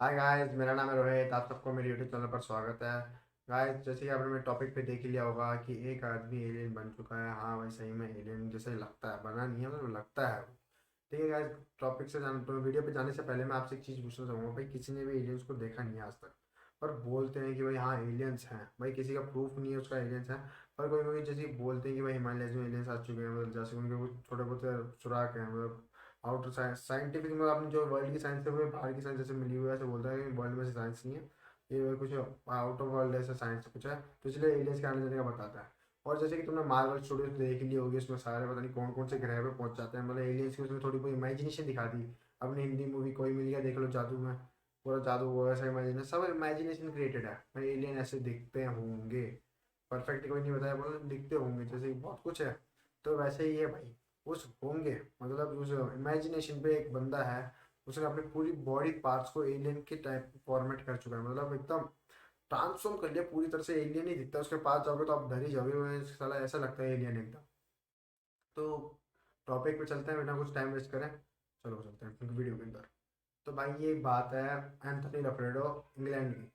Hi guys, मेरा नाम है रोहित। आप सबको मेरे यूट्यूब चैनल पर स्वागत है। गाइस, जैसे कि आपने मेरे टॉपिक पे देख ही लिया होगा कि एक आदमी एलियन बन चुका है। हाँ भाई, सही में एलियन जैसे ही लगता है, बना नहीं है मतलब लगता है वो। ठीक है गाइस, टॉपिक से जान तो वीडियो पे जाने से पहले मैं आपसे एक चीज़ पूछना चाहूँगा। भाई, किसी ने भी एलियंस को देखा नहीं है आज तक, पर बोलते हैं कि भाई हाँ एलियंस हैं। भाई किसी का प्रूफ नहीं है उसका एलियंस है, पर कोई कोई जैसे बोलते हैं कि भाई हिमालय में एलियंस आ चुके हैं। मतलब जैसे उनके कुछ छोटे बहुत सुराग हैं, मतलब आउटर साइंस साइंटिफिक मतलब अपनी जो वर्ल्ड की साइंस है वो बाहर की साइंस जैसे मिली हुई है, ऐसे बोलता है कि वर्ल्ड में से साइंस नहीं है, ये कुछ आउट ऑफ वर्ल्ड ऐसा साइंस कुछ है, तो इसलिए एलियंस के आने जाने का बताता है। और जैसे कि तुमने मार्वल स्टूडियोज देख ली होगी, उसमें सारे पता नहीं कौन कौन से ग्रह पे पहुंच जाते हैं, मतलब एलियंस की उसमें थोड़ी बहुत इमेजिनेशन दिखा दी। अपनी हिंदी मूवी कोई मिल गया देख लो, जादू में पूरा जादू वो ऐसा इमेजिनेशन सब इमेजिनेशन क्रिएटेड है। भाई एलियन ऐसे दिखते होंगे, परफेक्ट कोई नहीं बताया, बोलो दिखते होंगे जैसे कि बहुत कुछ है, तो वैसे ही है भाई। उस होंगे मतलब उस इमेजिनेशन पे एक बंदा है, उसने अपनी पूरी बॉडी पार्ट्स को एलियन के टाइप फॉर्मेट कर चुका है, मतलब एकदम ट्रांसफॉर्म कर लिया पूरी तरह से। एलियन ही दिखता है उसके पास जाओगे तो आप डर ही जाओगे, साला ऐसा लगता है एलियन एकदम। तो टॉपिक पे चलते हैं बिना कुछ टाइम वेस्ट करें, चलो चलते हैं वीडियो के अंदर। तो भाई ये बात है एंथनी लफ्रेडो, इंग्लैंड की।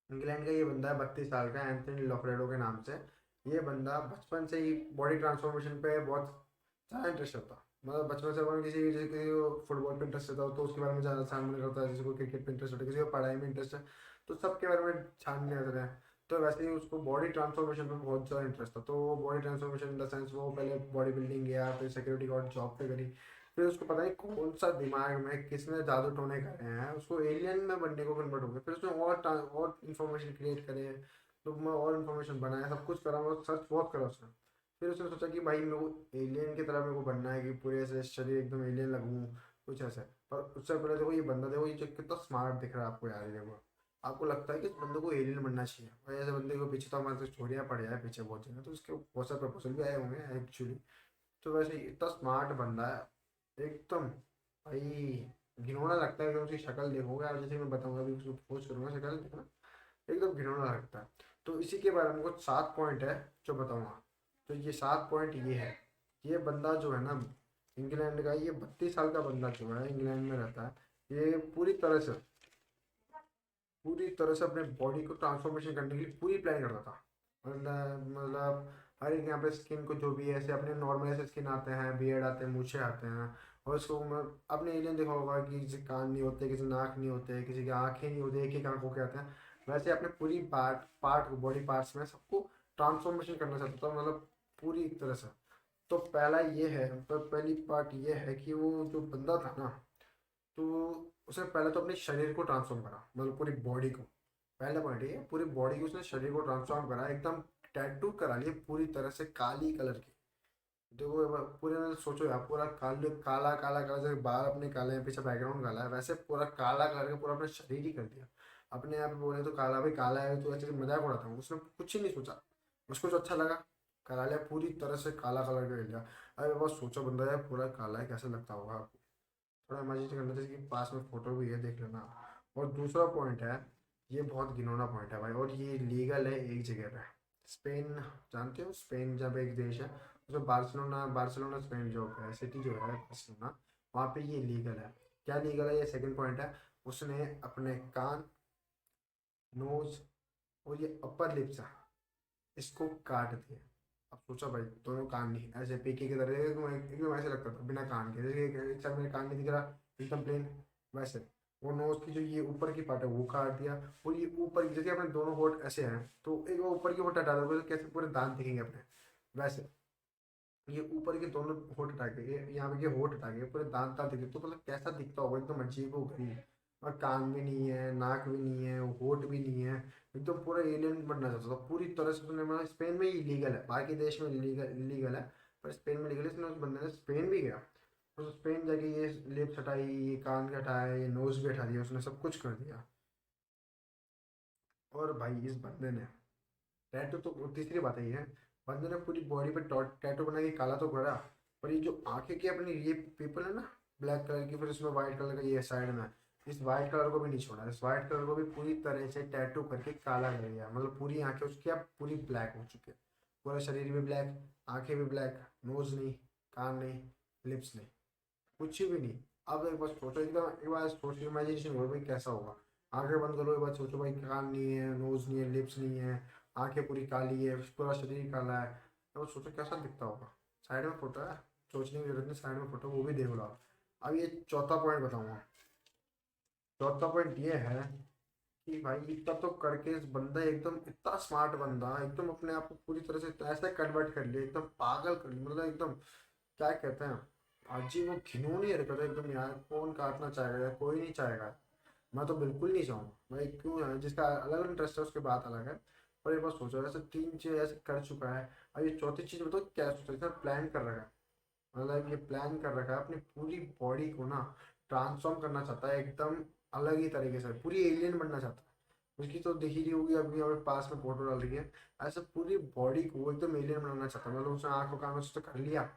इंग्लैंड का ये बंदा है 32 साल का, एंथनी लॉफ्रेडो के नाम से। ये बंदा बचपन से ही बॉडी ट्रांसफॉर्मेशन पे बहुत ज़्यादा इंटरेस्ट होता। मतलब बचपन से अगर किसी जैसे किसी को फुटबॉल पे इंटरेस्ट होता है तो उसके बारे में ज़्यादा छानबीन करता है, किसी को क्रिकेट पे इंटरेस्ट होता है, किसी को पढ़ाई में इंटरेस्ट है, तो सबके बारे में छानबीन करते हैं। तो वैसे ही उसको बॉडी ट्रांसफॉर्मेशन पे बहुत ज़्यादा इंटरेस्ट था, तो वो body transformation in the sense वो पहले बॉडी बिल्डिंग गया, फिर सिक्योरिटी गार्ड जॉब पे करी। फिर उसको पता नहीं कौन सा दिमाग में किसने जादू टोने करे हैं, उसको एलियन में बनने को कन्वर्ट हो गया। फिर उसने और इन्फॉर्मेशन क्रिएट करे, तो मैं और इन्फॉर्मेशन बनाया, सब कुछ करा, मतलब सर्च बहुत करा उसने। फिर उसने सोचा कि भाई मेरे को एलियन की तरह मेरे को बनना है, कि पूरे ऐसे शरीर एकदम एलियन लगूँ, कुछ ऐसे। पर उससे पहले देखो ये बंदा, देखो ये जो कितना स्मार्ट दिख रहा है आपको यार, ये देखो आपको लगता है कि इस बंदे को एलियन बनना चाहिए। और ऐसे बंदे को पीछे तो हमारे तो स्टोरियाँ पड़ जाए पीछे बहुत जगह, तो उसके बहुत सारे प्रपोजल भी आए होंगे एक्चुअली। तो वैसे इतना स्मार्ट बंदा है एकदम। भाई घिनौना लगता है, अगर उसकी शक्ल देखोगे आप, जैसे मैं बताऊंगा अभी उसको पोस्ट करूंगा, शक्ल देखना एकदम घिनौना लगता है। तो इसी के बारे में कुछ 7 पॉइंट है जो बताऊंगा। तो ये 7 पॉइंट ये है। ये बंदा जो है ना, इंग्लैंड का, ये 32 साल का बंदा जो है इंग्लैंड में रहता है, ये पूरी तरह से अपने बॉडी को ट्रांसफॉर्मेशन करने के लिए पूरी प्लान करता था। मतलब हर एक यहाँ पे स्किन को जो भी है, ऐसे अपने नॉर्मल ऐसे स्किन आते हैं, बियर्ड आते हैं, मूछें आते हैं। और इसको आपने एलियन देखा होगा कि किसी कान नहीं होते, किसी नाक नहीं होते, किसी की आंखें नहीं होती, एक एक आंखों के आते हैं। वैसे अपने पूरी पार्ट पार्ट बॉडी पार्ट्स में सबको ट्रांसफॉर्मेशन करना चाहता था, मतलब पूरी तरह से। तो पहला ये है, तो पहली पार्ट ये है कि वो जो बंदा था ना, तो उसने पहले तो अपने शरीर को ट्रांसफॉर्म करा, मतलब पूरी बॉडी को। पहला पॉइंट ये, पूरी बॉडी की उसने शरीर को ट्रांसफॉर्म करा, एकदम टैटू करा लिए पूरी तरह से काली कलर की। देखो पूरे में सोचो यार, पूरा काले काला काला काला, जैसे बाल अपने काले हैं, पीछे बैकग्राउंड काला है, वैसे पूरा काला करके पूरा अपना शरीर ही कर दिया। अपने आप बोले तो काला भाई काला है, तो ऐसे मजाक उड़ाता हूँ, उसने कुछ ही नहीं सोचा, उसको जो अच्छा लगा करा लिया, पूरी तरह से काला कलर कर लिया। अरे बस सोचो, बंदा यार पूरा काला है, कैसे लगता होगा। थोड़ा इमेजिन करना चाहिए कि पास में फोटो भी है, देख लेना। और दूसरा पॉइंट है, ये बहुत घिनौना पॉइंट है भाई, और ये लीगल है एक जगह पे, स्पेन। जानते हो स्पेन जब एक देश है, उसमें बार्सिलोना बार्सिलोना स्पेन जो है सिटी जो है बार्सिलोना, वहाँ पे ये लीगल है। क्या लीगल है, ये सेकंड पॉइंट है। उसने अपने कान, नोज और ये अपर लिप्स है, इसको काट दिया। अब सोचा भाई दोनों कान नहीं, ऐसे पीके की तरह एकदम एकदम ऐसे लगता था बिना कान के, जैसे एक साइड में कान नहीं दिख रहा, एकदम प्लेन वैसे। वो नोज की जो ये ऊपर की पार्ट है वो काट दिया। और ये ऊपर की, जैसे अपने दोनों होठ ऐसे हैं, तो एक वो ऊपर की होठ हटा दोगे तो कैसे पूरे दांत दिखेंगे अपने, वैसे ये ऊपर के दोनों होठ हटा के यहाँ पे ये होठ हटा के पूरे दांत दांत दिखे, तो मतलब कैसा दिखता होगा, एकदम अजीब हो गई। और कान भी नहीं है, नाक भी नहीं है, होठ भी नहीं है, एकदम पूरा एलियन बनना चाहता था पूरी तरह से। उसने मतलब स्पेन में ही इलीगल है, बाकी देश में इलीगल है, पर स्पेन में लीगल है। इसने उस बंदे ने स्पेन भी गया, तो स्पेन जाके ये लिप्स हटाई, ये कान भी हटाया, ये नोज भी हटा दिया, उसने सब कुछ कर दिया। और भाई इस बंदे ने टैटू, तो तीसरी बात है ये, बंदे ने पूरी बॉडी पे टैटू बना के काला तो करा, पर ये जो आंखें की अपनी ये पीपल है ना, ब्लैक कलर की, फिर उसमें व्हाइट कलर का ये साइड में, इस व्हाइट कलर को भी नहीं छोड़ा, इस व्हाइट कलर को भी पूरी तरह से टैटू करके काला कर दिया। मतलब पूरी आंखें उसकी अब पूरी ब्लैक हो चुकी है, पूरा शरीर भी ब्लैक, आंखें भी ब्लैक, नोज नहीं, कान नहीं, लिप्स नहीं, कुछ भी नहीं। अब एक बार सोचो, एकदम एक बार सोचो, इमेजिनेशन करो भाई कैसा होगा। आंखें बंद करो, एक बार सोचो भाई, कान नहीं है, नोज नहीं है, लिप्स नहीं है, आंखें पूरी काली है, पूरा शरीर काला है। अब सोचो कैसा दिखता होगा। साइड में फोटो है, सोचने की जरूरत नहीं, साइड में फोटो वो भी देख लो आप। अब ये चौथा पॉइंट बताऊंगा। चौथा पॉइंट ये है कि भाई इतना तो करके इस बंदा एकदम इतना स्मार्ट बंदा एकदम अपने आप को पूरी तरह से ऐसे कन्वर्ट कर लिया, एकदम पागल कर लिया, मतलब एकदम क्या कहते हैं, अजीब वो घिनौनी हरकत है एकदम यार। कौन काटना चाहेगा यार, कोई नहीं चाहेगा। मैं तो बिल्कुल नहीं चाहूँगा भाई, क्यों है जिसका अलग अलग इंटरेस्ट है उसकी बात अलग है। पर एक बार सोचो, ऐसे तीन चीज ऐसे कर चुका है। अब ये चौथी चीज बताओ क्या सोचा, इसने प्लान कर रखा है। मतलब ये प्लान कर रखा है अपनी पूरी बॉडी को ना ट्रांसफॉर्म करना चाहता है एकदम अलग ही तरीके से, पूरी एलियन बनना चाहता है। उसकी तो दिख ही रही होगी, अभी हमें पास में फोटो डाल रही है। ऐसे पूरी बॉडी को एकदम एलियन बनाना चाहता है, मतलब उसने आंखों कानों से तो कर लिया,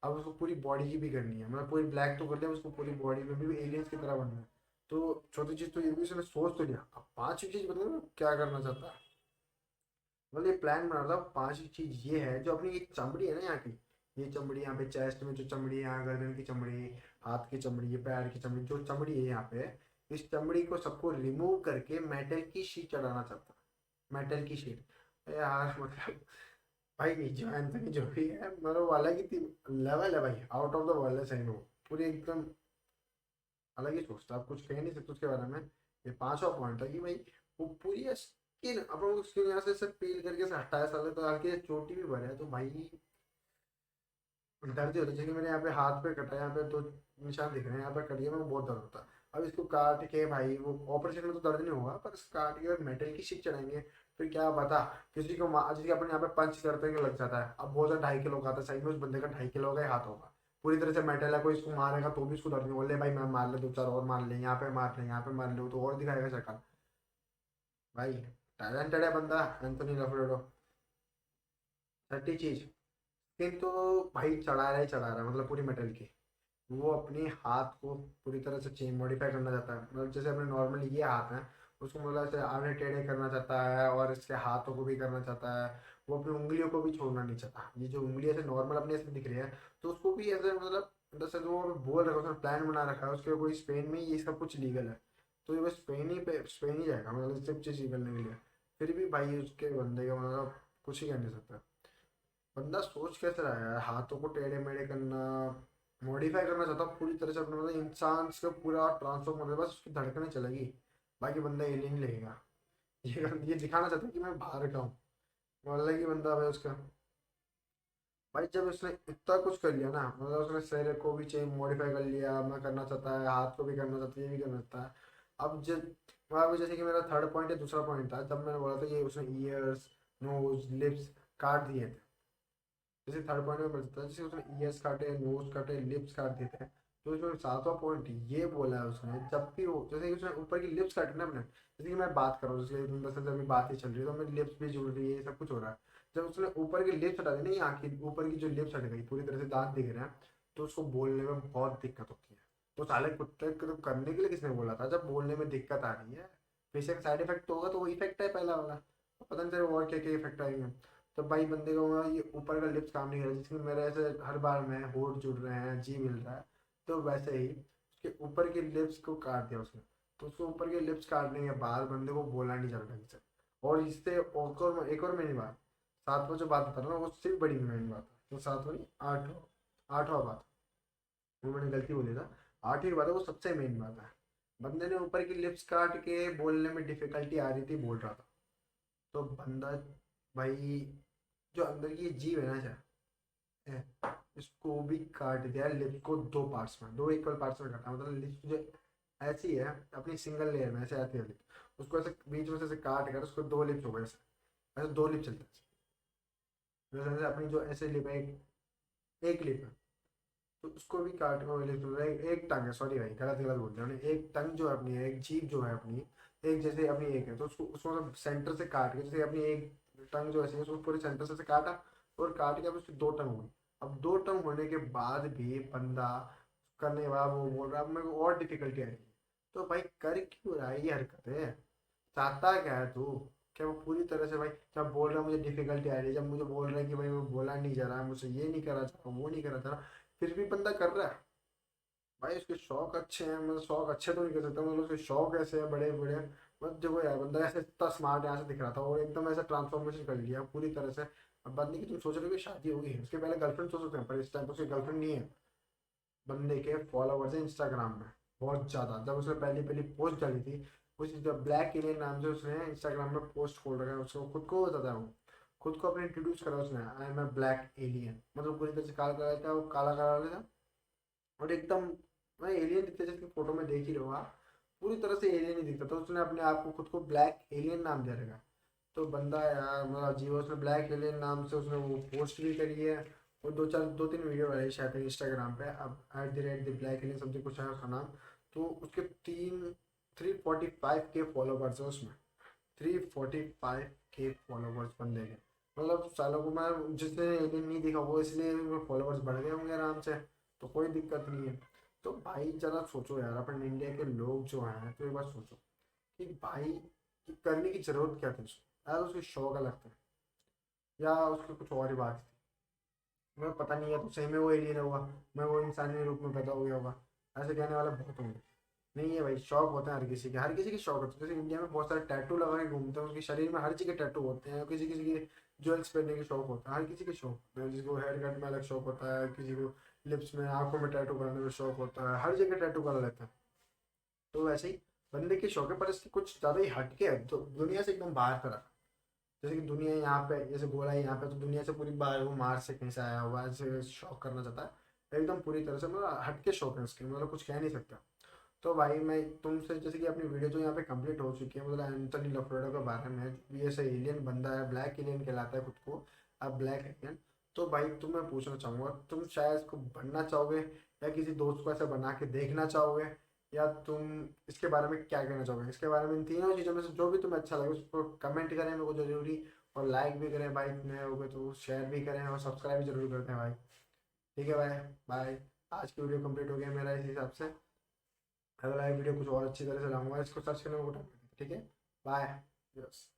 अब उसको पूरी बॉडी की भी करनी है, मतलब पूरी ब्लैक तो कर लिया, उसको पूरी बॉडी में भी एलियंस की तरह बनना है। तो चौथी चीज तो ये भी उसने सोच तो लिया, अब पांचवी चीज बताओ ना क्या करना चाहता है। मतलब ये प्लान बना था, पांचवी चीज ये है, जो अपनी ये चमड़ी है ना यहाँ की, ये चमड़ी यहाँ पे चेस्ट में जो चमड़ी है, यहाँ गर्दन की चमड़ी, हाथ की चमड़ी, ये पैर की चमड़ी, जो चमड़ी है यहाँ पे, इस चमड़ी को सबको रिमूव करके मेटल की शीट चढ़ाना चाहता है। मेटल की शीट यार, मतलब भाई जो एंथनी जो भी है, मतलब वो अलग ही लेवल है भाई, आउट ऑफ द वर्ल्ड है सही में वो। पूरी एकदम अलग ही सोचता है, आप कुछ कह नहीं सकते उसके बारे में। ये पांचवा पॉइंट था कि भाई वो पूरी स्किन, अपन स्किन यहाँ से पील करके से हटाया साले, तो हल्की से चोटी भी भरे है तो भाई दर्द ही होता है। जैसे कि मेरे यहाँ पे हाथ पे कटा है, यहाँ पे दो निशान दिख रहे हैं, यहाँ पे कटिए में बहुत दर्द होता है। अब इसको काट के भाई, वो ऑपरेशन में तो दर्द नहीं होगा, पर इसको काट के मेटल की शीट चढ़ाएंगे, फिर क्या बता। किसी को जैसे कि अपन यहाँ पे पंच करते हैं लग जाता है, अब बहुत ज़्यादा 2.5 किलो का आता है, सही में उस बंदे का 2.5 किलो का ही हाथ होगा। पूरी तरह से मेटल है, कोई इसको मारेगा तो भी इसको दर्द नहीं, बोले भाई मैं मार ले, दो चार और मार ले, यहाँ पे मार ले, यहाँ पे मार ले, तो और दिखाएगा शक्ल। भाई टैलेंटेड है बंदा एंथोनी लफरेडो। छठी चीज, स्किन तो भाई चढ़ा रहा ही चढ़ा रहा है, मतलब पूरी मेटल की। वो अपने हाथ को पूरी तरह से चेंज मॉडिफाई करना चाहता है, मतलब जैसे अपने नॉर्मली ये हाथ है, उसको मतलब ऐसे आड़े टेढ़े करना चाहता है, और इसके हाथों को भी करना चाहता है। वो अपनी उंगलियों को भी छोड़ना नहीं चाहता, ये जो उंगली ऐसे नॉर्मल अपने ऐसे दिख रही है, तो उसको भी ऐसे मतलब जैसे जो वो बोल रखा है, उसने प्लान बना रखा है उसके, कोई स्पेन में ये सब कुछ लीगल है, तो ये बस स्पेन ही पे स्पेन ही जाएगा, मतलब सब चीज़ करने के लिए। फिर भी भाई उसके बंदे का मतलब कुछ ही कर नहीं सकता। बंदा सोच कैसे रहा है यार, हाथों को टेढ़े मेढ़े करना, मॉडिफाई करना चाहता हूँ पूरी तरह से अपने, मतलब इंसान से पूरा ट्रांसफॉर्म करना, बस उसकी धड़कनें चलेगी, बाकी बंदा एलियन लगेगा। ये दिखाना चाहता है कि मैं बाहर का हूँ, वो अलग ही बंदा है उसका। भाई जब उसने इतना कुछ कर लिया ना, मतलब उसने शरीर को भी चेंज मॉडिफाई कर लिया, मैं करना चाहता है, हाथ को भी करना चाहता है, ये भी करना चाहता है। अब जब वहाँ पे जैसे कि मेरा थर्ड पॉइंट है, दूसरा पॉइंट था जब मैंने बोला था ये उसने ईयर्स, नोज, लिप्स काट दिए थे। जैसे थर्ड पॉइंट में बचता है, जैसे उसने ईयर्स काटे, नोज काटे, लिप्स काट दिए थे। तो इसमें सातवां पॉइंट ये बोला है उसने, जब भी वो जैसे कि उसने ऊपर की लिप्स काटी ना अपने, जैसे कि मैं बात कर रहा हूँ, जैसे तुम दस अभी बात ही चल रही है तो मेरी लिप्स भी जुड़ रही है, ये सब कुछ हो रहा है। जब उसने ऊपर की लिप्स हटा दी ना, यहाँ की ऊपर की जो लिप्स हट गई, पूरी तरह से दांत दिख रहे हैं, तो उसको बोलने में बहुत दिक्कत होती है। तो साले कुत्ते को तो करने के लिए किसने बोला था, जब बोलने में दिक्कत आ रही है, बेशक साइड इफेक्ट तो होगा, तो वो इफेक्ट है पहला वाला, पता नहीं तेरे और क्या क्या इफेक्ट आएंगे। तो भाई बंदे को वहाँ ये ऊपर का लिप्स काम नहीं कर रहा, जिसमें मेरे ऐसे हर बार में होठ जुड़ रहे हैं, जी मिल रहा है, तो वैसे ही उसके ऊपर के लिप्स को काट दिया उसने। तो उसको ऊपर के लिप्स काटने के बाद बंदे को बोला नहीं चल ढंग से। और इससे एक और मेरी बात, सातवां जो बात बता रहा हूँ ना, वो सिर्फ बड़ी मेन बात है, तो सातवां नहीं, आठवां आठवां बात, वो मैंने गलती बोली था। आठवीं बात है, वो सबसे मेन बात है। बंदे ने ऊपर की लिप्स काट के बोलने में डिफिकल्टी आ रही थी, बोल रहा था, तो बंदा भाई जो अंदर की जीव है ना, है, इसको भी काट दिया, लिप्स को दो पार्ट्स में, दो इक्वल पार्ट्स में काटा, मतलब लिप्स जो ऐसी है अपनी सिंगल लेयर में ऐसे आती है लिप, उसको ऐसे बीच में से ऐसे काट कर उसको दो लिप्स हो गए ऐसे, ऐसे दो लिप चलते हैं। जैसे जैसे अपनी जो ऐसे लिप है, एक लिप है, तो उसको भी काट के लिप एक टंग है, सॉरी भाई गलत गलत बोल दिया मैंने, एक टंग जो है अपनी है, एक जीभ जो है अपनी, एक जैसे अपनी एक है, तो उसको उसको मतलब सेंटर से काट के, जैसे अपनी एक टंग जो ऐसी है उसको पूरे सेंटर से ऐसे काटा, और काट के अब उसकी दो टंग हुई। अब दो टंग होने के बाद भी बंदा करने वाला वो बोल रहा है अब मेरे को और डिफिकल्टी आ रही है। तो भाई कर क्यों रहा है ये हरकतें, चाहता क्या है तू। क्या वो पूरी तरह से भाई जब बोल रहा है मुझे डिफिकल्टी आ रही है, जब मुझे बोल रहा है कि भाई मैं बोला नहीं जा रहा, मुझसे ये नहीं करा जा रहा, वो नहीं करा जा रहा, फिर भी बंदा कर रहा है। भाई उसके शौक अच्छे हैं, मतलब शौक अच्छे तो नहीं कह सकता, मतलब उसके शौक ऐसे हैं बड़े बड़े। मतलब देखो यार, बंदा ऐसे इतना स्मार्ट यहाँ से दिख रहा था और एकदम ऐसा ट्रांसफॉर्मेशन कर लिया पूरी तरह से। अब बंदे की तुम सोच रहे हो कि शादी हो गई है, उसके पहले गर्लफ्रेंड सोच सकते हैं, पर इस टाइम पर उसकी गर्लफ्रेंड नहीं है। बंदे के फॉलोवर्स हैं इंस्टाग्राम में बहुत ज़्यादा। जब उसने पहली पहली पोस्ट डाली थी, उस जब ब्लैक एलियन नाम से उसने इंस्टाग्राम में पोस्ट खोल रखा है, उसको खुद को बताता हूँ, खुद को अपने इंट्रोड्यूस करा उसने, I am a black alien, मतलब पूरी तरह से काला काला था, वो काला काला था और एकदम, मैं एलियन दिखते जिसकी फोटो में देख ही रहा हूँ आप, पूरी तरह से एलियन ही दिखता था। उसने अपने आप को खुद को ब्लैक एलियन नाम दे रखा। तो बंदा यार मतलब अजीब है, उसने ब्लैक एलियन नाम से उसने वो पोस्ट भी करी है और दो तीन वीडियो बनाई शायद इंस्टाग्राम पे। अब @the ब्लैक एलियन समथिंग कुछ है उसका नाम। तो उसके 345 के फॉलोवर्स है उसमें, 345 के फॉलोवर्स बंदे के। मतलब सालों को मैं, जिसने एलियन नहीं देखा वो इसलिए फॉलोवर्स बढ़ गए होंगे आराम से, तो कोई दिक्कत नहीं है। तो भाई जरा सोचो यार, अपन इंडिया के लोग जो हैं, तो एक बार सोचो कि भाई कि करने की जरूरत क्या थी उसको, यार उसके शौक अलग थे या उसकी कुछ और ही बात थी, मैं पता नहीं है। तो सही में वो एलियन होगा, मैं वो इंसानी रूप में पैदा हो गया होगा, ऐसे कहने वाले बहुत होंगे। नहीं है भाई, शौक होते हैं हर किसी के, हर किसी के शौक होते हैं। जैसे इंडिया में बहुत सारे टैटू लगा के घूमते हैं, उसके शरीर में हर चीज़ के टैटू होते हैं। किसी किसी के ज्वेल्स पहनने के शौक होता है, हर किसी के शौक होते हैं। किसी को हेयर कट में अलग शौक होता है, किसी को लिप्स में आंखों में टैटू कराने में शौक होता है, हर जगह टैटू करा लेते हैं। तो वैसे ही बंदे के शौक है, पर इसकी कुछ ज़्यादा ही हटके है, तो दुनिया से एकदम बाहर करा। जैसे कि दुनिया यहाँ पे, जैसे गोला है यहाँ पे, तो दुनिया से पूरी बाहर, वो मार्स से कहीं से आया हुआ है, ऐसे शौक करना चाहता है एकदम पूरी तरह से, मतलब हटके शौक है उसके, मतलब कुछ कह नहीं सकता। तो भाई मैं तुमसे, जैसे कि अपनी वीडियो तो यहाँ पे कंप्लीट हो चुकी है, मतलब एंथनी लफरेडो के बारे में, ये ऐसे एलियन बंदा है, ब्लैक एलियन कहलाता है खुद को, अब ब्लैक एलियन। तो भाई तुम्हें पूछना चाहूँगा, तुम शायद इसको बनना चाहोगे या किसी दोस्त को ऐसा बना के देखना चाहोगे, या तुम इसके बारे में क्या कहना चाहोगे? इसके बारे में इन तीनों चीज़ों में से जो भी तुम्हें अच्छा लगे उसको कमेंट करें मेरे को जरूरी, और लाइक भी करें भाई, नए हो गए तो शेयर भी करें और सब्सक्राइब भी जरूर करते हैं भाई। ठीक है भाई, बाय। आज की वीडियो कंप्लीट हो गया मेरा इस हिसाब से। अगला वीडियो कुछ और अच्छी तरह से लाऊंगा, इसको सर्च करने में टाइम लगेगा। ठीक है, बाय। यस।